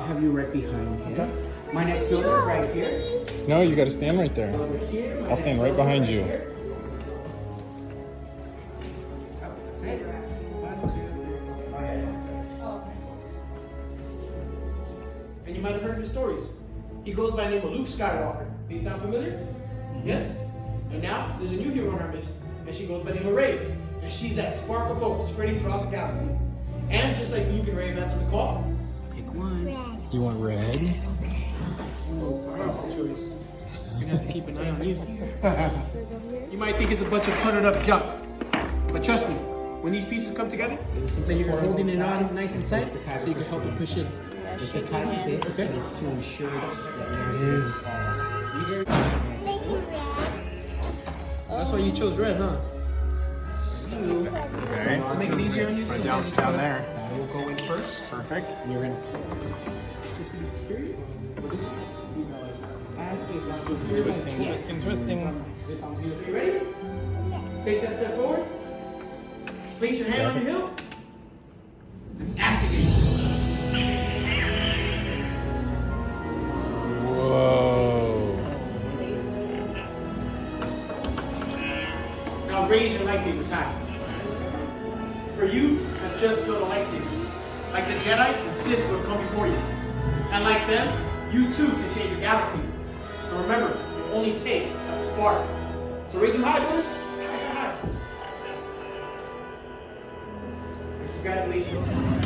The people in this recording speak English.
have you right behind here. Okay. My next builder is right here. No, you got to stand right there. I'll stand right behind you. That's it. 1, 2, 3. And you might have heard of his stories. He goes by the name of Luke Skywalker. They sound familiar? Yes? And now, there's a new hero in our midst. And she goes by the name of Rey. And she's that spark of hope spreading throughout the galaxy. And just like Luke and Rey have answered the call, pick one. You want red? Oh, powerful choice. You're gonna have to keep an eye on you. You might think it's a bunch of cluttered up junk. But trust me, when these pieces come together, then you're holding it on nice and tight so you can help it push it. It's a tight fit, Okay. and it's to ensure that That's why you chose red, huh? Okay. To make it easier on you, Right down there. We'll go in first. Perfect. And you're gonna just to be curious. Ask it. Twisting. You ready? Take that step forward. Place your hand on your hip. And activate. Whoa. Now raise your lightsabers high. For you, have just built a lightsaber. Like the Jedi and Sith will come before you. And like them, you too can change the galaxy. So remember, it only takes a spark. So raise them high, boys. High. Congratulations.